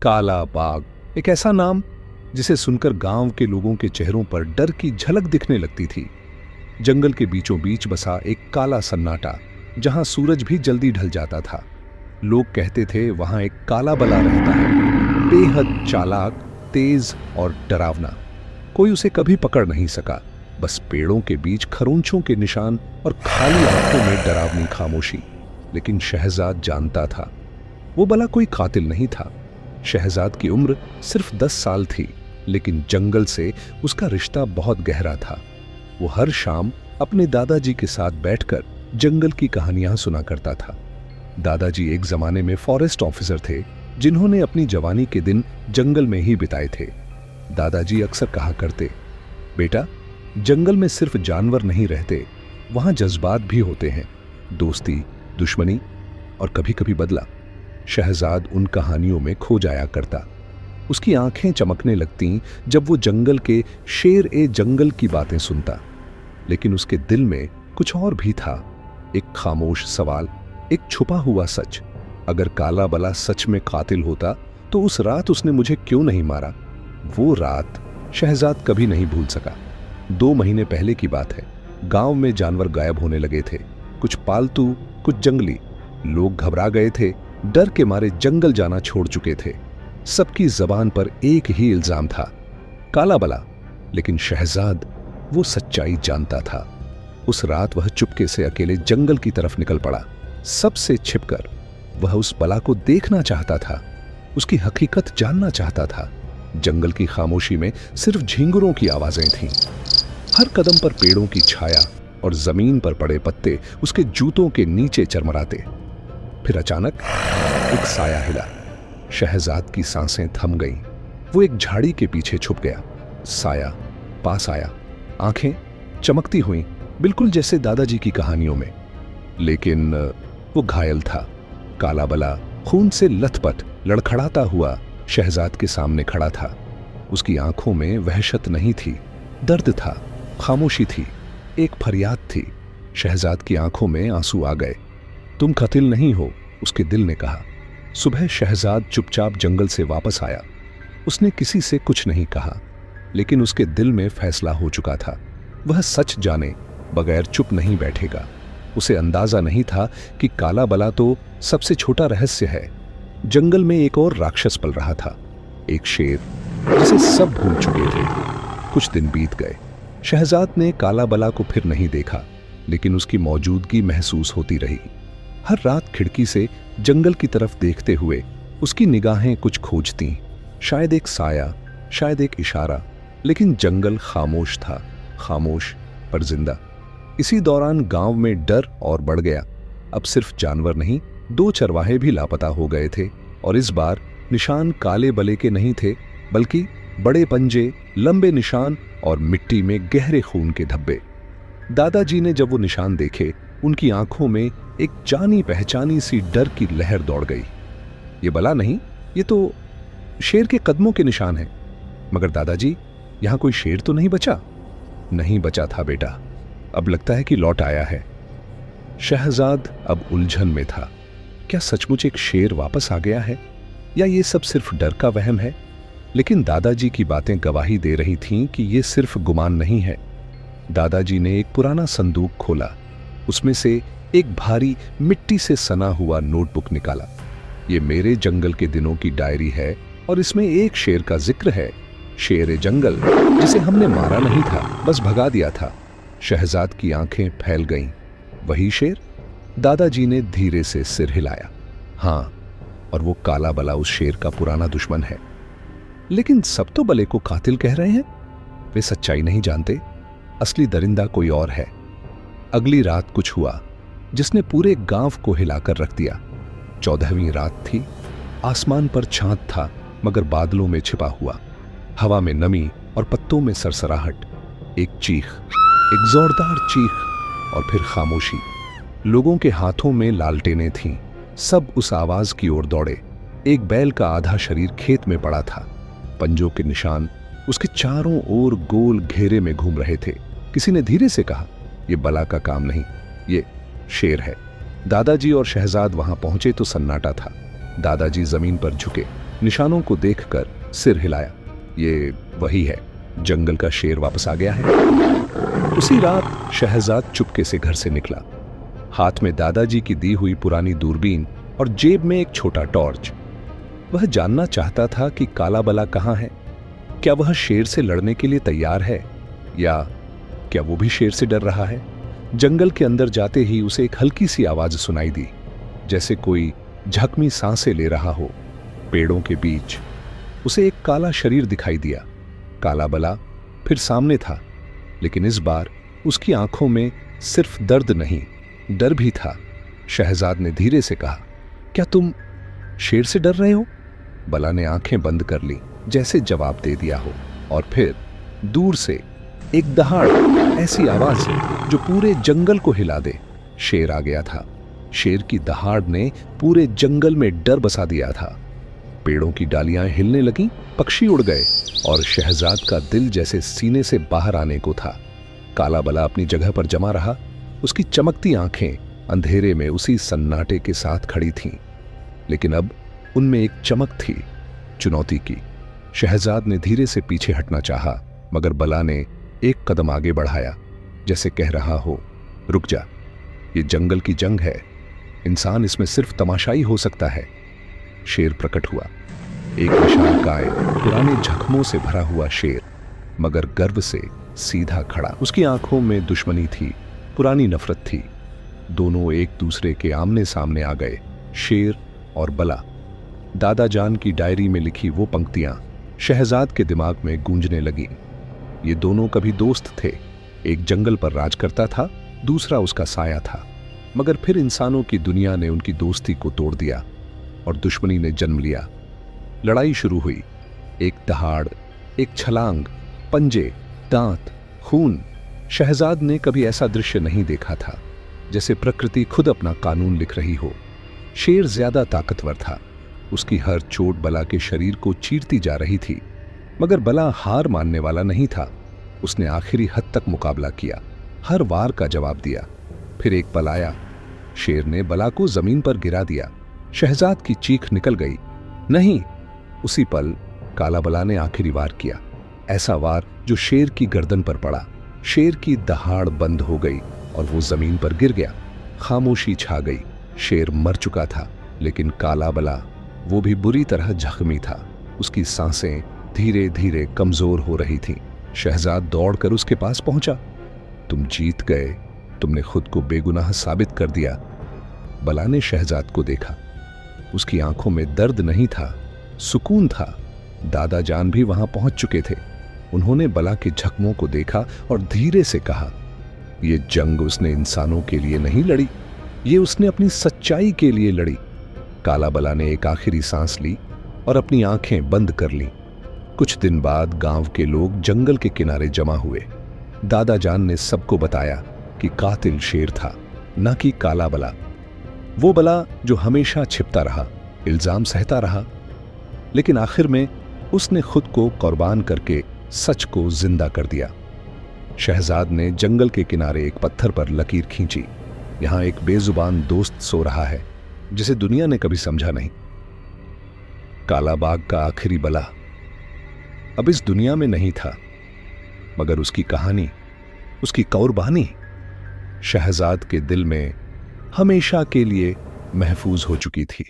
काला बाघ एक ऐसा नाम जिसे सुनकर गांव के लोगों के चेहरों पर डर की झलक दिखने लगती थी। जंगल के बीचों बीच बसा एक काला सन्नाटा, जहां सूरज भी जल्दी ढल जाता था। लोग कहते थे वहां एक काला बला रहता है, बेहद चालाक, तेज और डरावना। कोई उसे कभी पकड़ नहीं सका, बस पेड़ों के बीच खरोंचों के निशान और खाली आंखों में डरावनी खामोशी। लेकिन शहजाद जानता था वो बला कोई कातिल नहीं था। शहजाद की उम्र सिर्फ 10 साल थी, लेकिन जंगल से उसका रिश्ता बहुत गहरा था। वो हर शाम अपने दादाजी के साथ बैठकर जंगल की कहानियां सुना करता था। दादाजी एक जमाने में फॉरेस्ट ऑफिसर थे, जिन्होंने अपनी जवानी के दिन जंगल में ही बिताए थे। दादाजी अक्सर कहा करते, बेटा, जंगल में सिर्फ जानवर नहीं रहते, वहां जज्बात भी होते हैं, दोस्ती, दुश्मनी और कभी कभी बदला। शहजाद उन कहानियों में खो जाया करता। उसकी आंखें चमकने लगतीं जब वो जंगल के शेर ए जंगल की बातें सुनता। लेकिन उसके दिल में कुछ और भी था, एक खामोश सवाल, एक छुपा हुआ सच। अगर काला बला सच में कातिल होता तो उस रात उसने मुझे क्यों नहीं मारा? वो रात शहजाद कभी नहीं भूल सका। 2 महीने पहले की बात है। गांव में जानवर गायब होने लगे थे, कुछ पालतू, कुछ जंगली। लोग घबरा गए थे, डर के मारे जंगल जाना छोड़ चुके थे। सबकी जबान पर एक ही इल्जाम था, काला बला। लेकिन शहजाद वो सच्चाई जानता था। उस रात वह चुपके से अकेले जंगल की तरफ निकल पड़ा। सबसे छिपकर वह उस बला को देखना चाहता था, उसकी हकीकत जानना चाहता था। जंगल की खामोशी में सिर्फ झींगुरों की आवाजें थीं। हर कदम पर पेड़ों की छाया और जमीन पर पड़े पत्ते उसके जूतों के नीचे चरमराते। फिर अचानक एक साया हिला। शहजाद की सांसें थम गईं। वो एक झाड़ी के पीछे छुप गया। साया पास आया, आंखें चमकती हुईं, बिल्कुल जैसे दादाजी की कहानियों में। लेकिन वो घायल था। काला बला खून से लथपथ लड़खड़ाता हुआ शहजाद के सामने खड़ा था। उसकी आंखों में वहशत नहीं थी, दर्द था, खामोशी थी, एक फरियाद थी। शहजाद की आंखों में आंसू आ गए। तुम कातिल नहीं हो, उसके दिल ने कहा। सुबह शहजाद चुपचाप जंगल से वापस आया। उसने किसी से कुछ नहीं कहा, लेकिन उसके दिल में फैसला हो चुका था, वह सच जाने बगैर चुप नहीं बैठेगा। उसे अंदाजा नहीं था कि काला बला तो सबसे छोटा रहस्य है। जंगल में एक और राक्षस पल रहा था, एक शेर जिसे सब भूल चुके थे। कुछ दिन बीत गए। शहजाद ने काला बला को फिर नहीं देखा, लेकिन उसकी मौजूदगी महसूस होती रही। हर रात खिड़की से जंगल की तरफ देखते हुए उसकी निगाहें कुछ खोजतीं, शायद एक साया, शायद एक इशारा। लेकिन जंगल खामोश था, खामोश पर जिंदा। इसी दौरान गांव में डर और बढ़ गया। अब सिर्फ जानवर नहीं, 2 चरवाहे भी लापता हो गए थे। और इस बार निशान काले बले के नहीं थे, बल्कि बड़े पंजे, लंबे निशान और मिट्टी में गहरे खून के धब्बे। दादाजी ने जब वो निशान देखे, उनकी आंखों में एक जानी पहचानी सी डर की लहर दौड़ गई। ये बला नहीं, ये तो शेर के कदमों के निशान हैं। मगर दादाजी, यहां कोई शेर तो नहीं बचा? नहीं बचा था बेटा, अब लगता है कि लौट आया है। शहजाद अब उलझन में था। क्या सचमुच एक शेर वापस आ गया है, या ये सब सिर्फ डर का वहम है? लेकिन दादाजी की बातें गवाही दे रही थीं कि ये सिर्फ गुमान नहीं है। दादाजी ने एक पुराना संदूक खोला, उसमें से एक भारी मिट्टी से सना हुआ नोटबुक निकाला। ये मेरे जंगल के दिनों की डायरी है और इसमें एक शेर का जिक्र है, शेर ए जंगल, जिसे हमने मारा नहीं था, बस भगा दिया था। शहजाद की आंखें फैल गईं। वही शेर? दादाजी ने धीरे से सिर हिलाया। हाँ, और वो काला बला उस शेर का पुराना दुश्मन है। लेकिन सब तो बले को कातिल कह रहे हैं। वे सच्चाई नहीं जानते, असली दरिंदा कोई और है। अगली रात कुछ हुआ जिसने पूरे गांव को हिलाकर रख दिया। 14वीं रात थी। आसमान पर चांद था, मगर बादलों में छिपा हुआ। हवा में नमी और पत्तों में सरसराहट। एक चीख, एक जोरदार चीख, और फिर खामोशी। लोगों के हाथों में लालटेनें थीं। सब उस आवाज की ओर दौड़े। एक बैल का आधा शरीर खेत में पड़ा था, पंजों के निशान उसके चारों ओर गोल घेरे में घूम रहे थे। किसी ने धीरे से कहा, यह बला का काम नहीं, ये शेर है। दादाजी और शहजाद वहां पहुंचे तो सन्नाटा था। दादाजी जमीन पर झुके, निशानों को देखकर सिर हिलाया। ये वही है, जंगल का शेर वापस आ गया है। उसी रात शहजाद चुपके से घर से निकला, हाथ में दादाजी की दी हुई पुरानी दूरबीन और जेब में एक छोटा टॉर्च। वह जानना चाहता था कि काला बला कहां है। क्या वह शेर से लड़ने के लिए तैयार है, या क्या वो भी शेर से डर रहा है? जंगल के अंदर जाते ही उसे एक हल्की सी आवाज सुनाई दी, जैसे कोई झकमी सांसें ले रहा हो। पेड़ों के बीच उसे एक काला शरीर दिखाई दिया। काला बला फिर सामने था, लेकिन इस बार उसकी आंखों में सिर्फ दर्द नहीं, डर भी था। शहजाद ने धीरे से कहा, क्या तुम शेर से डर रहे हो? बला ने आंखें बंद कर ली, जैसे जवाब दे दिया हो। और फिर दूर से एक दहाड़, ऐसी आवाज जो पूरे जंगल को हिला दे। शेर आ गया था। शेर की दहाड़ ने पूरे जंगल में डर बसा दिया था। पेड़ों की डालियां हिलने लगीं, पक्षी उड़ गए और शहजाद का दिल जैसे सीने से बाहर आने को था। काला बला अपनी जगह पर जमा रहा, उसकी चमकती आंखें अंधेरे में उसी सन्नाटे के साथ खड़ी थीं। लेकिन अब उनमें एक चमक थी, चुनौती की। शहजाद ने धीरे से पीछे हटना चाहा, मगर बला ने एक कदम आगे बढ़ाया, जैसे कह रहा हो, रुक जा, ये जंगल की जंग है, इंसान इसमें सिर्फ तमाशाई हो सकता है। शेर प्रकट हुआ, एक विशालकाय, पुराने जख्मों से भरा हुआ शेर, मगर गर्व से सीधा खड़ा। उसकी आंखों में दुश्मनी थी, पुरानी नफरत थी। दोनों एक दूसरे के आमने सामने आ गए, शेर और बला। दादा जान की डायरी में लिखी वो पंक्तियां शहजाद के दिमाग में गूंजने लगीं। ये दोनों कभी दोस्त थे, एक जंगल पर राज करता था, दूसरा उसका साया था। मगर फिर इंसानों की दुनिया ने उनकी दोस्ती को तोड़ दिया और दुश्मनी ने जन्म लिया। लड़ाई शुरू हुई, एक दहाड़, एक छलांग, पंजे, दांत, खून। शहजाद ने कभी ऐसा दृश्य नहीं देखा था, जैसे प्रकृति खुद अपना कानून लिख रही हो। शेर ज्यादा ताकतवर था, उसकी हर चोट बला के शरीर को चीरती जा रही थी। मगर बला हार मानने वाला नहीं था। उसने आखिरी हद तक मुकाबला किया, हर वार का जवाब दिया। फिर एक पल आया, शेर ने बला को जमीन पर गिरा दिया। शहजाद की चीख निकल गई। नहीं, उसी पल काला बला ने आखिरी वार किया, ऐसा वार जो शेर की गर्दन पर पड़ा। शेर की दहाड़ बंद हो गई और वो जमीन पर गिर गया। खामोशी छा गई। शेर मर चुका था, लेकिन काला बला वो भी बुरी तरह जख्मी था। उसकी सांसें धीरे धीरे कमजोर हो रही थीं। शहजाद दौड़कर उसके पास पहुंचा। तुम जीत गए, तुमने खुद को बेगुनाह साबित कर दिया। बला ने शहजाद को देखा, उसकी आंखों में दर्द नहीं था, सुकून था। दादा जान भी वहां पहुंच चुके थे। उन्होंने बला के जख्मों को देखा और धीरे से कहा, ये जंग उसने इंसानों के लिए नहीं लड़ी, ये उसने अपनी सच्चाई के लिए लड़ी। काला बला ने एक आखिरी सांस ली और अपनी आंखें बंद कर लीं। कुछ दिन बाद गांव के लोग जंगल के किनारे जमा हुए। दादा जान ने सबको बताया कि कातिल शेर था, न कि काला बला। वो बला जो हमेशा छिपता रहा, इल्जाम सहता रहा, लेकिन आखिर में उसने खुद को कुर्बान करके सच को जिंदा कर दिया। शहजाद ने जंगल के किनारे एक पत्थर पर लकीर खींची। यहां एक बेजुबान दोस्त सो रहा है, जिसे दुनिया ने कभी समझा नहीं। काला बाग का आखिरी बला अब इस दुनिया में नहीं था, मगर उसकी कहानी, उसकी कुर्बानी शहजाद के दिल में हमेशा के लिए महफूज हो चुकी थी।